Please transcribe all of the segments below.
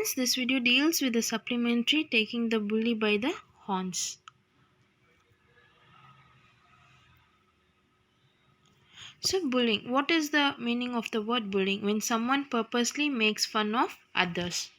friends, this video deals with the supplementary taking the bully by the horns. So, bullying. What is the meaning of the word bullying? When someone purposely makes fun of others.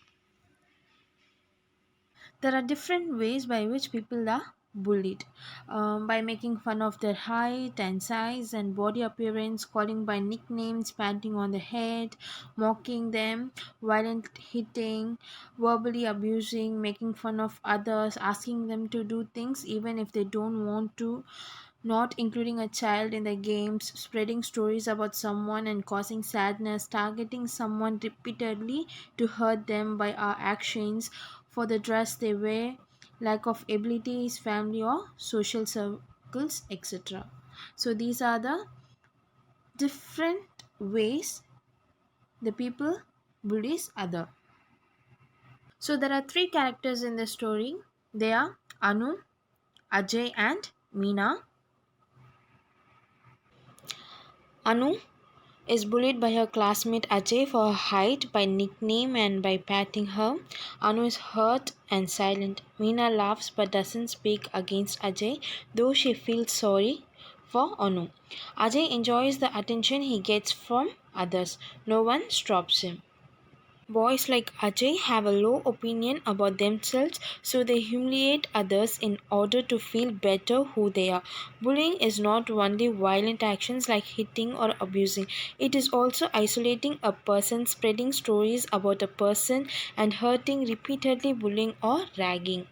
There are different ways by which people are bullied, by making fun of their height and size and body appearance, calling by nicknames, patting on the head, mocking them, violent hitting, verbally abusing, making fun of others, asking them to do things even if they don't want to, not including a child in the games, spreading stories about someone and causing sadness, targeting someone repeatedly to hurt them by our actions for the dress they wear, lack of abilities, family or social circles, etc. So these are the different ways the people bullies other. So there are three characters in the story. They are Anu, Ajay and Meena. Anu is bullied by her classmate Ajay for her height, by nickname and by patting her. Anu is hurt and silent. Meena laughs but doesn't speak against Ajay, though she feels sorry for Anu. Ajay enjoys the attention he gets from others. No one stops him. Boys like Ajay have a low opinion about themselves, so they humiliate others in order to feel better who they are. Bullying is not only violent actions like hitting or abusing, it is also isolating a person, spreading stories about a person, and hurting repeatedly, bullying or ragging.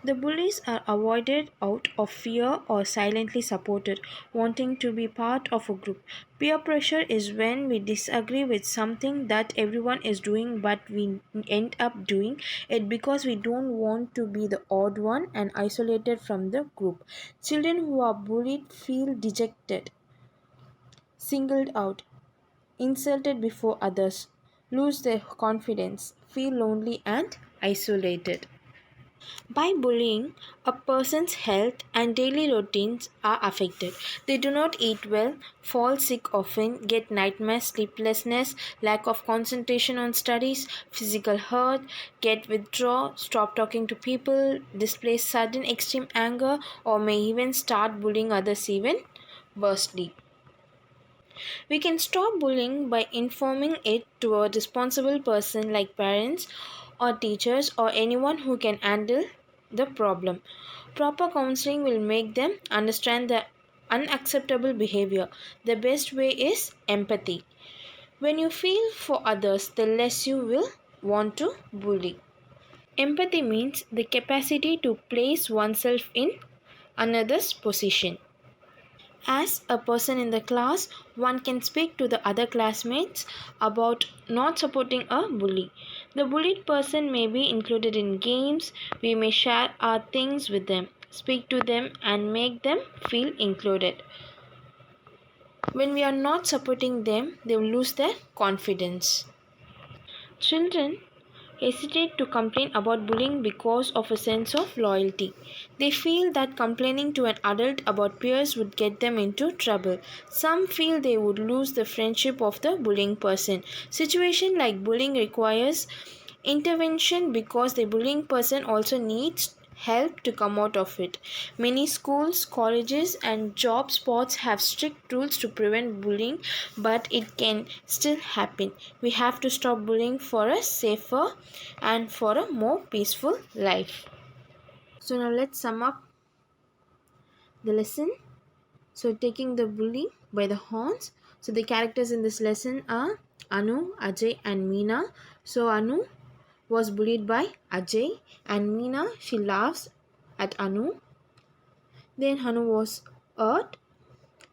The bullies are avoided out of fear or silently supported, wanting to be part of a group. Peer pressure is when we disagree with something that everyone is doing but we end up doing it because we don't want to be the odd one and isolated from the group. Children who are bullied feel dejected, singled out, insulted before others, lose their confidence, feel lonely and isolated. By bullying, a person's health and daily routines are affected. They do not eat well, fall sick often, get nightmares, sleeplessness, lack of concentration on studies, physical hurt, get withdraw, stop talking to people, display sudden extreme anger, or may even start bullying others even worstly. We can stop bullying by informing it to a responsible person like parents or teachers or anyone who can handle the problem. Proper counseling will make them understand the unacceptable behavior. The best way is empathy. When you feel for others, the less you will want to bully. Empathy means the capacity to place oneself in another's position. As a person in the class, one can speak to the other classmates about not supporting a bully. The bullied person may be included in games. We may share our things with them, speak to them, and make them feel included. When we are not supporting them, they will lose their confidence. Children hesitate to complain about bullying because of a sense of loyalty. They feel that complaining to an adult about peers would get them into trouble. Some feel they would lose the friendship of the bullying person. Situation like bullying requires intervention because the bullying person also needs help to come out of it. Many schools, colleges, and job spots have strict rules to prevent bullying, but it can still happen. We have to stop bullying for a safer and for a more peaceful life. So, now let's sum up the lesson. So, taking the bully by the horns. So, the characters in this lesson are Anu, Ajay, and Meena. So, Anu was bullied by Ajay, and Meena, she laughs at Anu. Then Anu was hurt.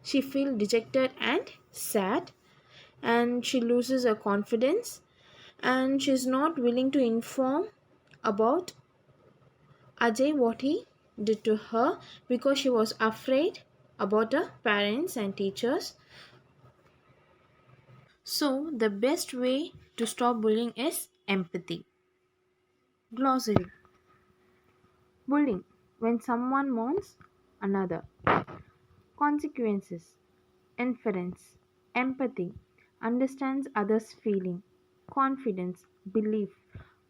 She feels dejected and sad, and she loses her confidence, and she's not willing to inform about Ajay what he did to her because she was afraid about her parents and teachers. So, the best way to stop bullying is empathy. Glossary: bullying, when someone mourns another. Consequences: inference, empathy, understands others' feeling, confidence, belief.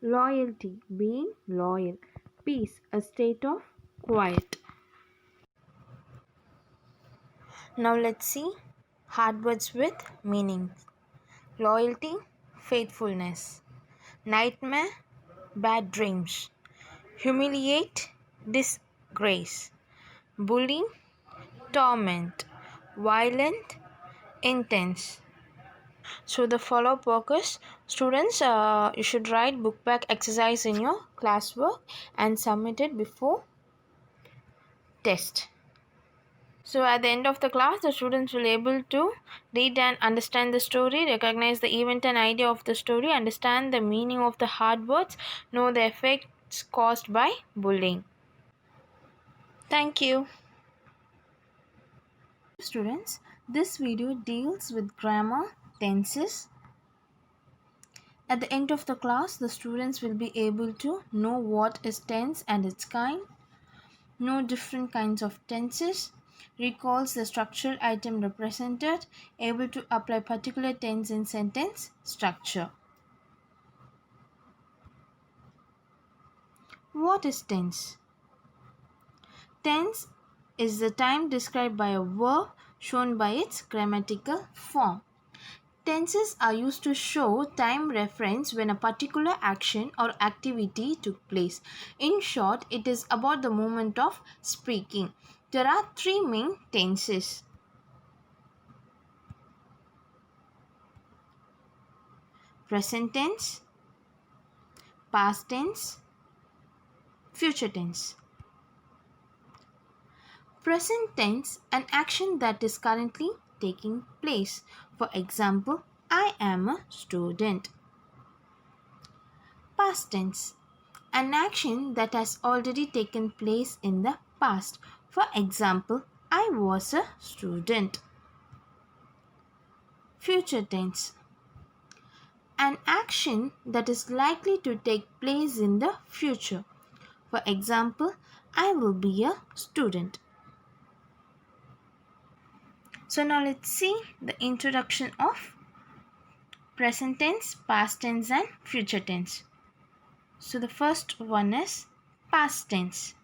Loyalty, being loyal. Peace, a state of quiet. Now let's see hard words with meaning. Loyalty, faithfulness. Nightmare, bad dreams. Humiliate, disgrace. Bully, torment. Violent, intense. So the follow-up work is, students, you should write book back exercise in your classwork and submit it before test. So at the end of the class, the students will be able to read and understand the story, recognize the event and idea of the story, understand the meaning of the hard words, know the effects caused by bullying. Thank you. Students, this video deals with grammar, tenses. At the end of the class, the students will be able to know what is tense and its kind, know different kinds of tenses, recalls the structural item represented, able to apply particular tense in sentence structure. What is tense? Tense is the time described by a verb shown by its grammatical form. Tenses are used to show time reference when a particular action or activity took place. In short, it is about the moment of speaking. There are three main tenses. Present tense, past tense, future tense. Present tense, an action that is currently taking place. For example, I am a student. Past tense, an action that has already taken place in the past. For example, I was a student. Future tense, an action that is likely to take place in the future. For example, I will be a student. So now let's see the introduction of present tense, past tense and future tense. So the first one is past tense.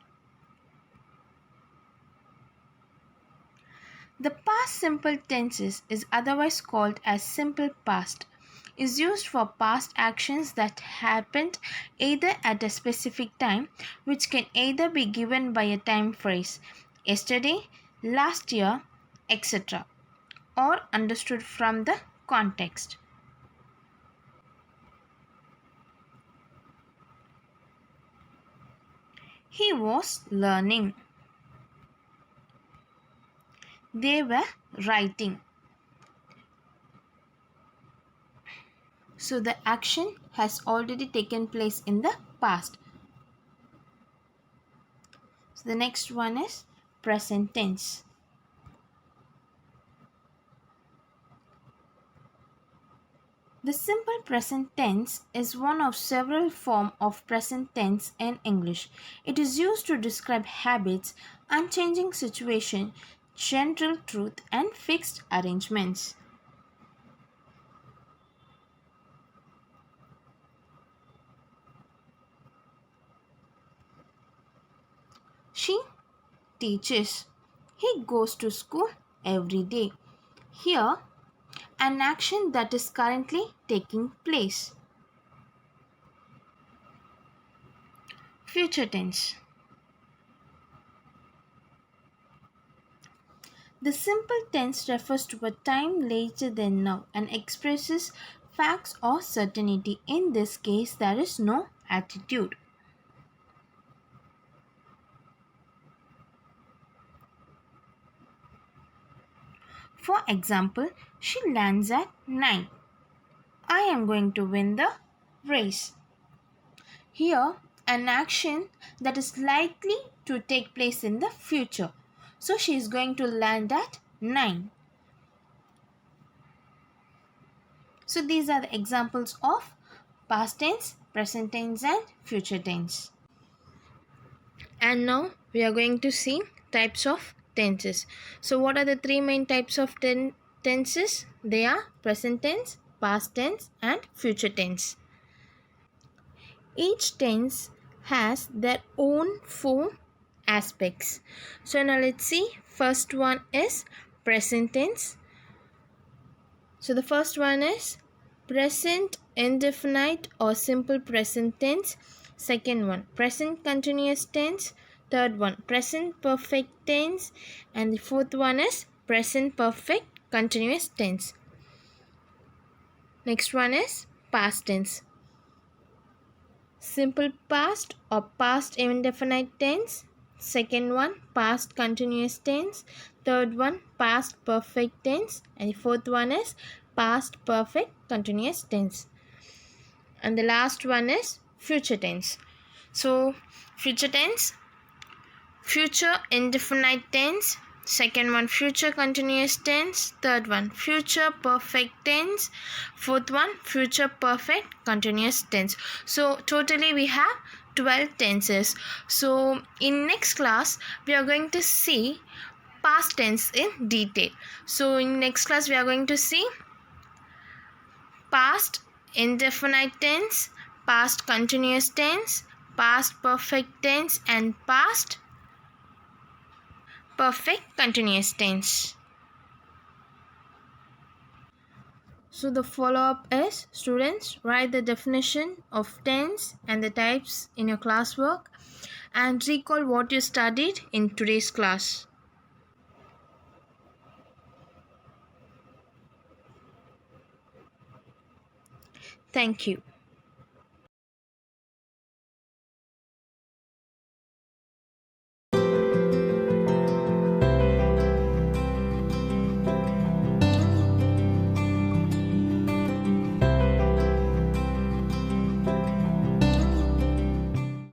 The past simple tenses is otherwise called as simple past, is used for past actions that happened either at a specific time, which can either be given by a time phrase, yesterday, last year, etc., or understood from the context. He was learning. They were writing. So the action has already taken place in the past. So the next one is present tense. The simple present tense is one of several forms of present tense in English. It is used to describe habits, unchanging situation, general truth, and fixed arrangements. She teaches. He goes to school every day. Here, an action that is currently taking place. Future tense. The simple tense refers to a time later than now and expresses facts or certainty. In this case, there is no attitude. For example, she lands at 9. I am going to win the race. Here, an action that is likely to take place in the future. So she is going to land at 9. So these are the examples of past tense, present tense and future tense. And now we are going to see types of tenses. So what are the three main types of tenses? They are present tense, past tense and future tense. Each tense has their own four aspects. So now let's see. First one is present tense. So the first one is present indefinite or simple present tense. Second one, present continuous tense. Third one, present perfect tense. And the fourth one is present perfect continuous tense. Next one is past tense. Simple past or past indefinite tense. Second one, past continuous tense. Third one, past perfect tense. And the fourth one is past perfect continuous tense. And the last one is future tense. So future tense, future indefinite tense. Second one, future continuous tense. Third one, future perfect tense. Fourth one, future perfect continuous tense. So totally we have 12 tenses. So in next class we are going to see past tense in detail. So in next class we are going to see past indefinite tense, past continuous tense, past perfect tense, and past perfect continuous tense. So the follow-up is, students, write the definition of tense and the types in your classwork and recall what you studied in today's class. Thank you.